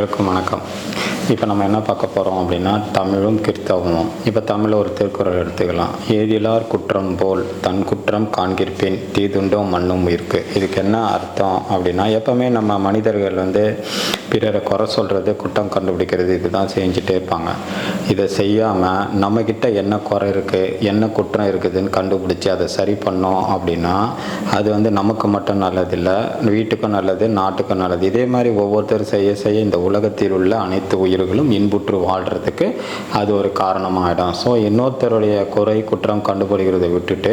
அனைவருக்கும் வணக்கம். இப்போ நம்ம என்ன பார்க்க போகிறோம் அப்படின்னா, தமிழும் கிறிஸ்தவமும். இப்போ தமிழில் ஒரு திருக்குறள் எடுத்துக்கலாம். ஏதிலார் குற்றம் போல் தன் குற்றம் காண்கிற்பின் தீதுண்டோ மண்ணும் உயிர்க்கு. இதுக்கு என்ன அர்த்தம் அப்படின்னா, எப்போவுமே நம்ம மனிதர்கள் பிறரை குறை சொல்கிறது, குற்றம் கண்டுபிடிக்கிறது இதுதான் செஞ்சுட்டே இருப்பாங்க. இதை செய்யாமல் நம்மக்கிட்ட என்ன குறை இருக்குது, என்ன குற்றம் இருக்குதுன்னு கண்டுபிடிச்சி அதை சரி பண்ணோம் அப்படின்னா அது நமக்கு மட்டும் நல்லதில்லை, வீட்டுக்கும் நல்லது, நாட்டுக்கும் நல்லது. இதே மாதிரி ஒவ்வொருத்தர் செய்ய செய்ய இந்த உலகத்தில் உள்ள அனைத்து உயிர்களும் இன்புற்று வாழ்கிறதுக்கு அது ஒரு காரணமாகிடும். ஸோ இன்னொருத்தருடைய குறை குற்றம் கண்டுபிடிக்கிறத விட்டுட்டு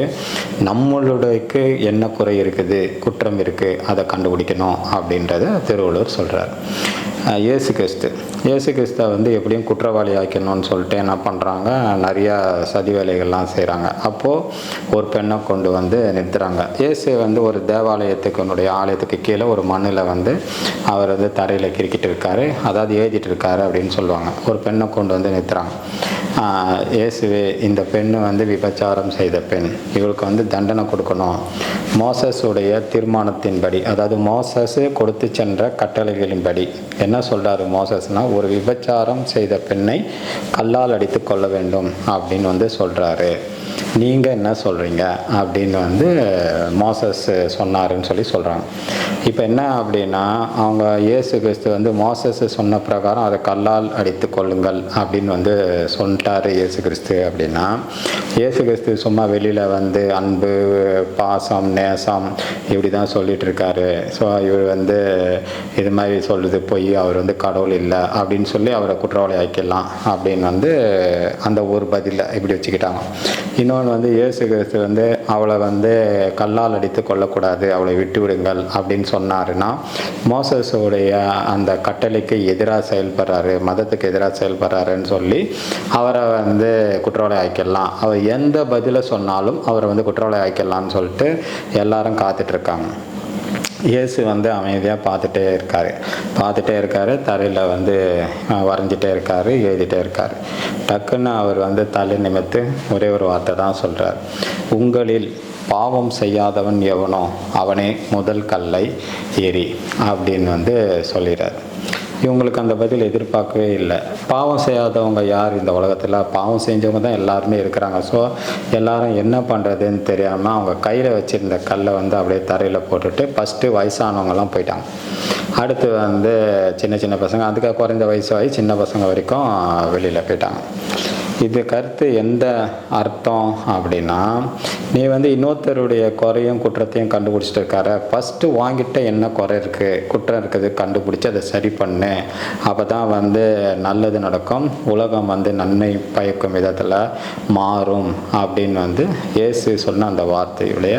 நம்மளுடையக்கு என்ன குறை இருக்குது, குற்றம் இருக்குது, அதை கண்டுபிடிக்கணும் அப்படின்றத திருவள்ளுவர் சொல்கிறார். இயேசு கிறிஸ்து எப்படியும் குற்றவாளி ஆக்கணும்னு சொல்லிட்டு என்ன பண்ணுறாங்க, நிறையா சதி வேலைகள்லாம் செய்கிறாங்க. அப்போது ஒரு பெண்ணை கொண்டு நிறுத்துகிறாங்க. இயேசு ஒரு தேவாலயத்துக்கு ஆலயத்துக்கு கீழே ஒரு மண்ணில் அவர் தரையில் கிரிக்கிட்டு இருக்காரு, அதாவது எழுதிட்டு இருக்காரு அப்படின்னு சொல்லுவாங்க. ஒரு பெண்ணை கொண்டு நிறுத்துகிறாங்க. இயேசுவே, இந்த பெண்ணு விபச்சாரம் செய்த பெண், இவளுக்கு தண்டனை கொடுக்கணும். மோசஸுடைய தீர்மானத்தின்படி, அதாவது மோசஸ் கொடுத்து சென்ற கட்டளைகளின்படி என்ன சொல்கிறாரு மோசஸ்னால், ஒரு விபச்சாரம் செய்த பெண்ணை கல்லால் அடித்து கொள்ள வேண்டும் அப்படின்னு சொல்கிறாரு. நீங்கள் என்ன சொல்கிறீங்க அப்படின்னு மோசஸ் சொன்னாருன்னு சொல்கிறாங்க. இப்போ என்ன அப்படின்னா, அவங்க இயேசு கிறிஸ்து மோசஸ் சொன்ன பிரகாரம் அதை கல்லால் அடித்து கொள்ளுங்கள் அப்படின்னு சொல்லிட்டாரு இயேசு கிறிஸ்து. அப்படின்னா இயேசு கிறிஸ்து சும்மா வெளியில் அன்பு, பாசம், நேசம் இப்படி தான் சொல்லிட்டு இருக்காரு. ஸோ இவர் இது மாதிரி சொல்கிறது பொய், அவர் கடவுள் இல்லை அப்படின்னு சொல்லி அவரை குற்றவாளி ஆக்கிடலாம் அப்படின்னு அந்த ஒரு பதிலை இப்படி வச்சுக்கிட்டாங்க. இன்னொன்று இயேசு கிறிஸ்து அவளை கல்லால் அடித்து கொள்ளக்கூடாது, அவளை விட்டு விடுங்கள் அப்படின்னு சொன்னாருன்னா மோசஸுடைய அந்த கட்டளைக்கு எதிராக செயல்படுறாரு, மதத்துக்கு எதிராக செயல்படுறாருன்னு சொல்லி அவரை குற்றவாளி ஆக்கிடலாம். அவர் எந்த பதிலை சொன்னாலும் அவரை குற்றவாளி ஆக்கிடலான்னு சொல்லிட்டு எல்லாரும் காத்துட்ருக்காங்க. இயேசு அமைதியாக பார்த்துட்டே இருக்காரு, தரையில் வரைஞ்சிட்டே இருக்காரு, எழுதிட்டே இருக்கார். டக்குன்னு அவர் தலை நிமிர்த்து ஒரே ஒரு வார்த்தை தான் சொல்கிறார். உங்களில் பாவம் செய்யாதவன் எவனோ அவனே முதல் கல்லை எறி அப்படின்னு சொல்லிடுறார். இவங்களுக்கு அந்த பதில் எதிர்பார்க்கவே இல்லை. பாவம் செய்யாதவங்க யார் இந்த உலகத்தில்? பாவம் செஞ்சவங்க தான் எல்லாருமே இருக்கிறாங்க. ஸோ எல்லாரும் என்ன பண்ணுறதுன்னு தெரியாமல் அவங்க கையில் வச்சுருந்த கல்லை அப்படியே தரையில் போட்டுட்டு ஃபஸ்ட்டு வயசானவங்கலாம் போயிட்டாங்க. அடுத்து சின்ன சின்ன பசங்க, அதுக்காக குறைந்த வயசு சின்ன பசங்க வரைக்கும் வெளியில் போயிட்டாங்க. இது கருத்து எந்த அர்த்தம் அப்படின்னா, நீ இன்னொருத்தருடைய குறையும் குற்றத்தையும் கண்டுபிடிச்சிட்டு இருக்கார, ஃபஸ்ட்டு வாங்கிட்ட என்ன குறை இருக்குது, குற்றம் இருக்குது கண்டுபிடிச்சி அதை சரி பண்ணு. அப்போ தான் நல்லது நடக்கும், உலகம் நன்மை பயக்கும் விதத்தில் மாறும் அப்படின்னு இயேசு சொன்ன அந்த வார்த்தையுடைய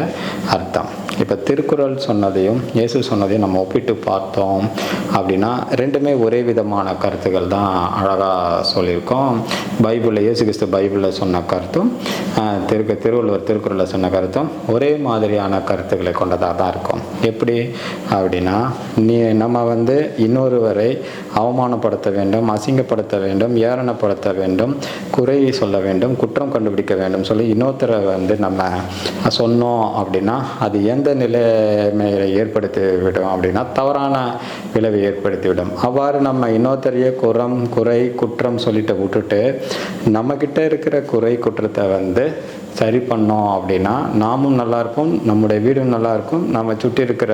அர்த்தம். இப்போ திருக்குறள் சொன்னதையும் இயேசு சொன்னதையும் நம்ம ஒப்பிட்டு பார்த்தோம் அப்படின்னா ரெண்டுமே ஒரே விதமான கருத்துக்கள் தான் அழகாக சொல்லியிருக்கோம். பைபிளில் இயேசு கிறிஸ்து பைபிளில் சொன்ன கருத்தும் திருவள்ளுவர் திருக்குறளில் சொன்ன கருத்தும் ஒரே மாதிரியான கருத்துக்களை கொண்டதாக தான் இருக்கும். எப்படி அப்படின்னா, நம்ம இன்னொருவரை அவமானப்படுத்த வேண்டும், அசிங்கப்படுத்த வேண்டும், ஏளனப்படுத்த வேண்டும், குறை சொல்ல வேண்டும், குற்றம் கண்டுபிடிக்க வேண்டும் சொல்லி இன்னொருத்தரை நம்ம சொன்னோம் அப்படின்னா அது எந்த நிலைமையை ஏற்படுத்திவிடும் அப்படின்னா தவறான விளைவை ஏற்படுத்திவிடும். அவ்வாறு நம்ம இன்னொருத்தரையே குறை குற்றம் சொல்லிட்டு விட்டுட்டு நம்மக்கிட்ட இருக்கிற குறை குற்றத்தை சரி பண்ணோம் அப்படின்னா நாமும் நல்லா இருப்போம், நம்முடைய வீடும் நல்லா இருக்கும், நம்ம சுற்றி இருக்கிற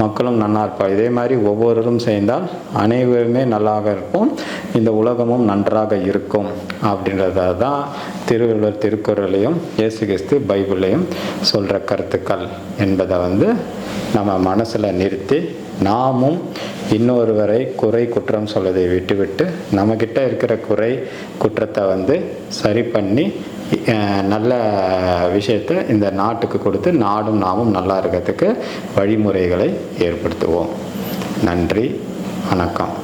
மக்களும் நல்லா இருப்போம். இதே மாதிரி ஒவ்வொருவரும் செய்தால் அனைவருமே நல்லாக இருப்போம், இந்த உலகமும் நன்றாக இருக்கும் அப்படின்றத தான் திருவள்ளுவர் திருக்குறளையும் இயேசு கிறிஸ்து பைபிளையும் சொல்கிற கருத்துக்கள் என்பதை நம்ம மனசில் நிறுத்தி நாமும் இன்னொருவரை குறை குற்றம் சொல்வதை விட்டுவிட்டு நம்மக்கிட்ட இருக்கிற குறை குற்றத்தை சரி பண்ணி நல்ல விஷயத்தை இந்த நாட்டுக்கு கொடுத்து நாடும் நாமும் நல்லா இருக்கிறதுக்கு வழிமுறைகளை ஏற்படுத்துவோம். நன்றி, வணக்கம்.